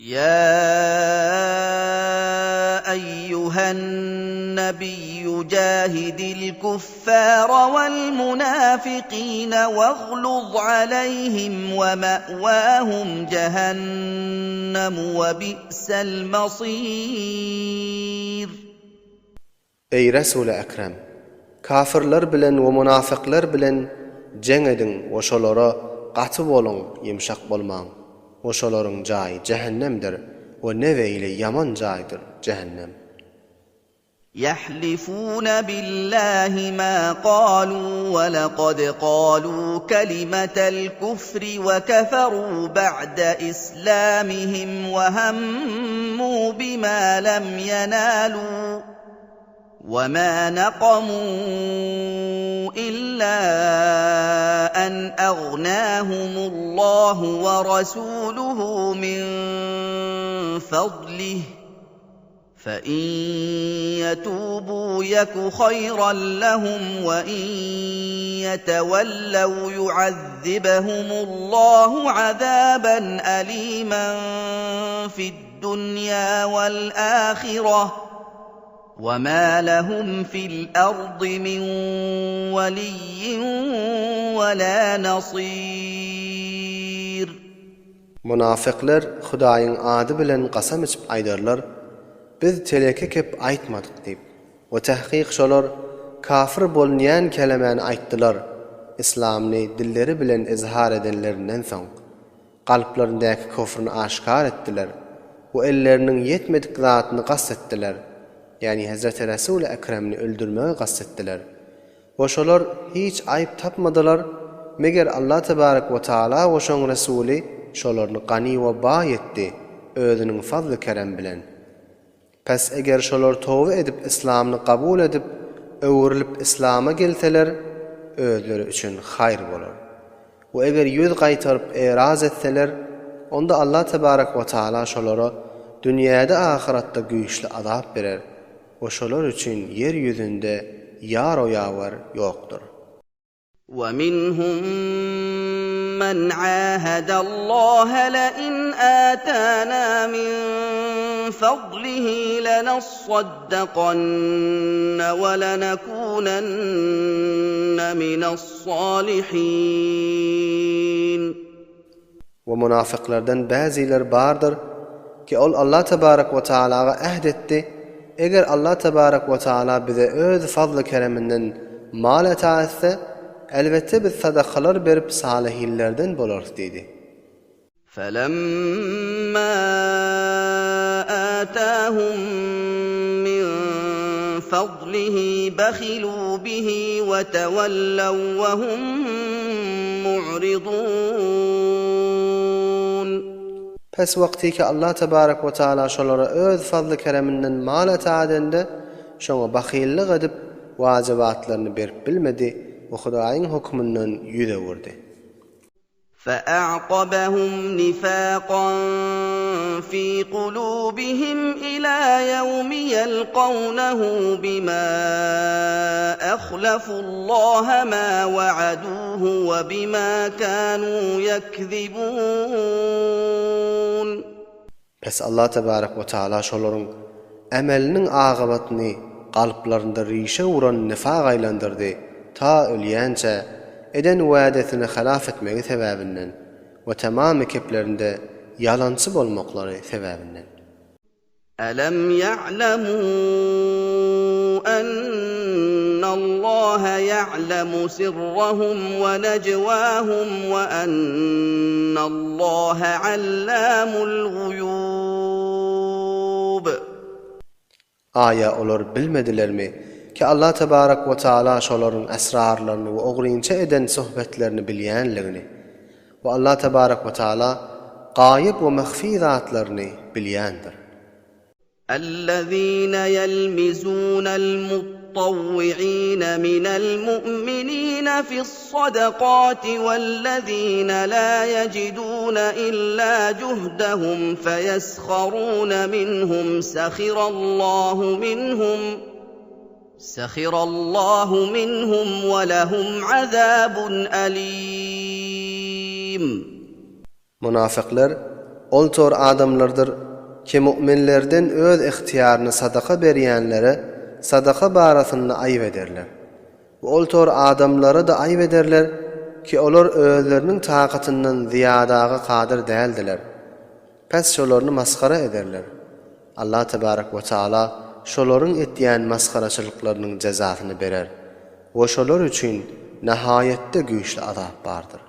يا أيها النبي جاهد الكفار والمنافقين واغلظ عليهم ومأواهم جهنم وبئس المصير. Ey Resul-i Ekrem, kafirler bilen we munafiqler bilen jeng edin, oşolara gaty bolun, ýumşak bolmaň. Oşolaryň jaýy cehennemdir we neweýle ýaman jaýdyr cehennem. يحلفون بالله ما قالوا ولقد قالوا كلمة الكفر وكفروا بعد إسلامهم وهموا بما لم ينالوا وما نقموا إلا أن أغناهم الله ورسوله من فضله فإن يتوبوا يك خيرا لهم وإن يتولوا يعذبهم الله عذابا أليما في الدنيا والآخرة وما لهم في الأرض من ولي ولا نصير. Munafiqler Hudaýyň ady bilen gasam içip aýdarlar, biz teleke kep aýtmadyk diýip. O tahqiq şolar kafir bolmayan kelemeni aýtdylar. İslamny dilleri bilen izhar edenlerinden soň galplaryndaky kofruny aşkar etdiler. O elleriniň yetmedik zatyny gassetdiler. Yani Hazreti Resul-i Ekrem'ni öldürmeye gassettiler. Oşolar hiç ayıp tapmadılar, meger Allah Tebarek ve Teala ve şoň Resuli şolarny gani we ba etdi, özüniň fazly kerem bilen. Pes eger şolar tövbe edip İslamny kabul edip, öwrilip İslama gelseler, özleri üçin hayır bolar. We eger ýüz gaýtaryp eraz etseler, onda Allah Tebarek ve Teala şolara dünýäde ahiratda güýçli azap berer. Oşolar üçün yer yüzünde yar o yavar yoktur. وَمِنْهُمْ مَنْ عَاهَدَ اللَّهَ لَئِنْ آتَانَا مِنْ فَضْلِهِ لَنَصَّدَّقَنَّ وَلَنَكُونَنَّ مِنَ الصَّالِحِينَ. Ve münafıklardan bazılar bardır ki Allah Tebarek ve Teala'ya ahd etti. Eger Allah Tebarek ve Teala bize öz fazlı kereminden mal ata etse, elbette biz sadakalar berip salihillerden boluruz dedi. فَلَمَّا آتَاهُم مِّن فَضْلِهِ بَخِلُوا بِهِ وَتَوَلَّوْا وَهُم مُّعْرِضُونَ. Pes vakti ki Allah Tebarek ve Teala şolara öz fazlı kereminden mal ata edende, şoňa bahillik edip wajibatlaryny berip bilmedi we Hudaýyň hukmundan ýüze wurdy. فَأَعْقَبَهُمْ نِفَاقًا فِي قُلُوبِهِمْ إِلَىٰ يَوْمِ يَلْقَوْنَهُ بِمَا أَخْلَفُوا اللَّهَ مَا وَعَدُوهُ وَبِمَا كَانُوا يَكْذِبُونَ. Pes Allah Tebarek ve Teala şolaryň emeliniň agybatyny galplarynda rişe uran nifaq aýlandyrdy, ta ölýänçe eden wa'desini halaf etmegi sebäbinden we tamamy keplerinde ýalançy bolmaklary sebäbinden. أَلَمْ يَعْلَمُوا أَنَّ اللَّهَ يَعْلَمُ سِرَّهُمْ وَنَجْوَاهُمْ وَأَنَّ اللَّهَ عَلَّامُ الْغُيُوبِ. Aya olar bilmedilermi ki Allah Tebarek ve Teala şolaryň esrarlaryny we ogryňça eden sohbetlerini bilýänligini we Allah Tebarek ve Teala gaýyp we mahfy zatlaryny bilýändir. الَّذِينَ يَلْمِزُونَ الْمُطَّوِّعِينَ مِنَ الْمُؤْمِنِينَ فِي الصَّدَقَاتِ وَالَّذِينَ لَا يَجِدُونَ إِلَّا جُهْدَهُمْ فَيَسْخَرُونَ مِنْهُمْ سَخِرَ اللَّهُ مِنْهُمْ وَلَهُمْ عَذَابٌ أَلِيمٌ. Münafıklar ol tor adamlardır ki müminlerden öz ihtiyaryny sadaka berýänlere sadaka barasyny aýyp ederler. Ol tor adamlara da aýyp ederler ki olar özleriniň taqatyndan ziyadaga qadir däldiler. Pes şolaryny maskara ederler. Allah tebarek we taala şolaryň etýän maskaraçylyklarynyň jazasyny berer. O şolar üçin nihayetde güýçli azap bardyr.